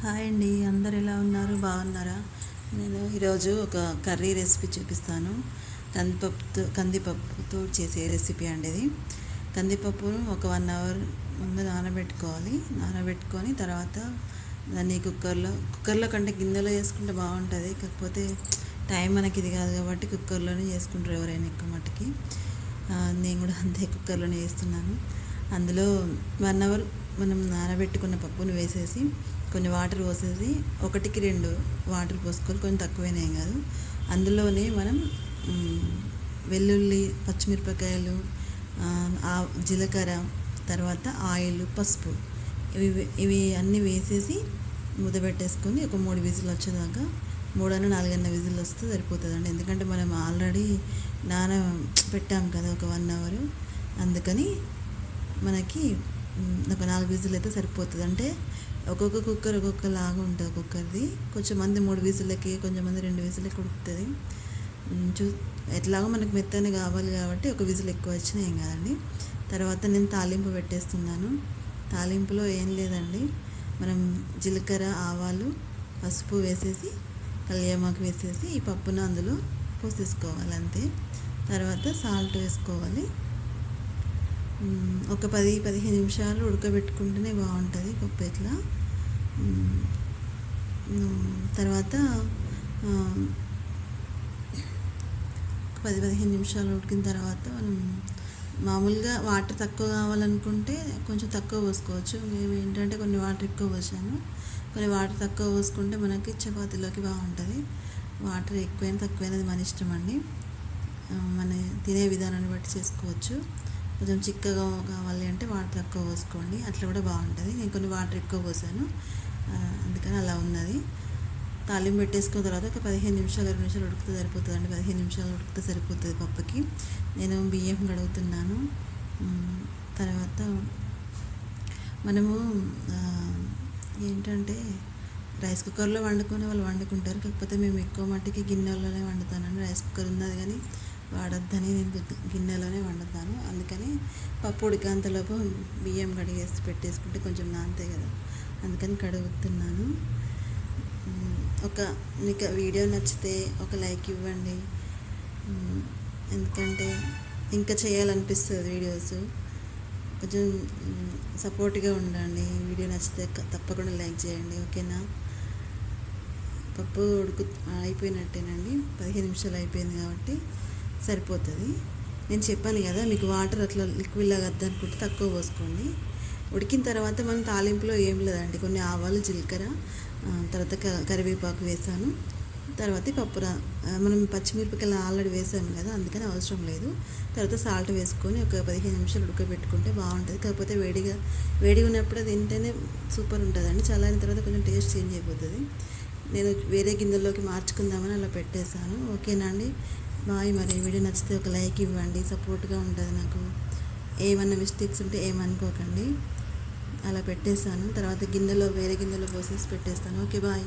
Hi అండి, అందరు ఎలా ఉన్నారు? బాగున్నారా? నేను ఈరోజు ఒక కర్రీ రెసిపీ చూపిస్తాను. కందిపప్పుతో చేసే రెసిపీ అండి ఇది. కందిపప్పును ఒక 1 అవర్ ముందు నానబెట్టుకొని తర్వాత దాన్ని కుక్కర్లో కంటే గిన్నెలో చేసుకుంటే బాగుంటుంది. కాకపోతే టైం మనకి ఇది కాదు కాబట్టి కుక్కర్లోనే చేసుకుంటారు ఎవరైనా ఎక్కువ మట్టుకి. నేను కూడా అంతే కుక్కర్లోనే చేస్తున్నాను. అందులో 1 అవర్ మనం నానబెట్టుకున్న పప్పును వేసేసి కొన్ని వాటర్ పోసేసి 1-2 వాటర్ పోసుకొని, కొంచెం తక్కువైనా ఏం కాదు. అందులోనే మనం వెల్లుల్లి, పచ్చిమిరపకాయలు, జీలకర్ర, తర్వాత ఆయిల్, పసుపు ఇవి అన్నీ వేసేసి మూత పెట్టేసుకొని ఒక 3 విజిల్ వచ్చేదాకా 3-4 విజిల్ వస్తే సరిపోతుందండి. ఎందుకంటే మనం ఆల్రెడీ పెట్టాం కదా ఒక 1 అవర్. అందుకని మనకి ఒక 4 విజిల్ అయితే సరిపోతుంది. అంటే ఒక్కొక్క కుక్కర్ ఒక్కొక్కలాగా ఉంటుంది. కుక్కర్ది కొంచెంమంది 3 విజిల్లకి, కొంచెంమంది 2 విజిల్లకి ఉడుకుతుంది. ఎట్లాగో మనకు మెత్తని కావాలి కాబట్టి ఒక విజిల్ ఎక్కువ వచ్చినా ఏం కాదండి. తర్వాత నేను తాలింపు పెట్టేస్తున్నాను. తాలింపులో ఏం లేదండి, మనం జీలకర్ర, ఆవాలు, పసుపు వేసేసి కల్యామాకు వేసేసి ఈ పప్పును అందులో పోసేసుకోవాలి అంతే. తర్వాత సాల్ట్ వేసుకోవాలి. ఒక 10-15 నిమిషాలు ఉడకబెట్టుకుంటేనే బాగుంటుంది పప్పు ఇట్లా. తర్వాత 10-15 నిమిషాలు ఉడికిన తర్వాత మనం మామూలుగా వాటర్ తక్కువ కావాలనుకుంటే కొంచెం తక్కువ పోసుకోవచ్చు. మేము ఏంటంటే కొన్ని వాటర్ ఎక్కువ పోసాను, కొన్ని వాటర్ తక్కువ పోసుకుంటే మనకి చపాతీలోకి బాగుంటుంది. వాటర్ ఎక్కువైనా తక్కువైనది మన ఇష్టం అండి, మన తినే విధానాన్ని బట్టి చేసుకోవచ్చు. కొంచెం చిక్కగా కావాలి అంటే వాటర్ తక్కువ పోసుకోండి, అట్లా కూడా బాగుంటుంది. నేను కొన్ని వాటర్ ఎక్కువ పోసాను, అందుకని అలా ఉన్నది. తాలింపు పెట్టేసుకున్న తర్వాత ఒక 15 నిమిషాలు 20 నిమిషాలు ఉడికితే సరిపోతుందండి. 15 నిమిషాలు ఉడికితే సరిపోతుంది పప్పుకి. నేను బియ్యం కడుగుతున్నాను. తర్వాత మనము ఏంటంటే రైస్ కుక్కర్లో వండుకునే వాళ్ళు వండుకుంటారు, కాకపోతే మేము ఎక్కువ మట్టికి గిన్నెలోనే వండుతానండి. రైస్ కుక్కర్ ఉన్నది కానీ వాడొద్దని నేను గిన్నెలోనే వండుతాను. అందుకని పప్పు ఉడికేంతలోపు బియ్యం కడిగేసి పెట్టేసుకుంటే కొంచెం నానతాయి కదా, అందుకని కడుగుతున్నాను. మీకు వీడియో నచ్చితే ఒక లైక్ ఇవ్వండి, ఎందుకంటే ఇంకా చేయాలనిపిస్తుంది వీడియోస్. కొంచెం సపోర్ట్గా ఉండండి. వీడియో నచ్చితే తప్పకుండా లైక్ చేయండి, ఓకేనా? పప్పు అయిపోయినట్టేనండి. 15 నిమిషాలు అయిపోయింది కాబట్టి సరిపోతుంది. నేను చెప్పాను కదా, మీకు వాటర్ అట్లా లిక్విడ్ లాగా వద్దనుకుంటే తక్కువ పోసుకోండి. ఉడికిన తర్వాత మనం తాలింపులో ఏం లేదండి, కొన్ని ఆవాలు, జీలకర్ర, తర్వాత కరివేపాకు వేసాను. తర్వాత పప్పు మనం పచ్చిమిరపకాయలు ఆల్రెడీ వేసాము కదా, అందుకని అవసరం లేదు. తర్వాత సాల్ట్ వేసుకొని ఒక 15 నిమిషాలు ఉడకబెట్టుకుంటే బాగుంటుంది. కాకపోతే వేడిగా ఉన్నప్పుడు తింటేనే సూపర్ ఉంటుందండి. చల్లారిన తర్వాత కొంచెం టేస్ట్ చేంజ్ అయిపోతుంది. నేను వేరే గిన్నెలోకి మార్చుకుందామని అలా పెట్టేశాను, ఓకేనా అండి? బాయ్. మరి వీడియో నచ్చితే ఒక లైక్ ఇవ్వండి, సపోర్ట్గా ఉంటుంది నాకు. ఏమన్నా మిస్టేక్స్ ఉంటే ఏమనుకోకండి. అలా పెట్టేశాను. తర్వాత వేరే గిన్నెలో పోసేసి పెట్టేస్తాను. Okay, bye.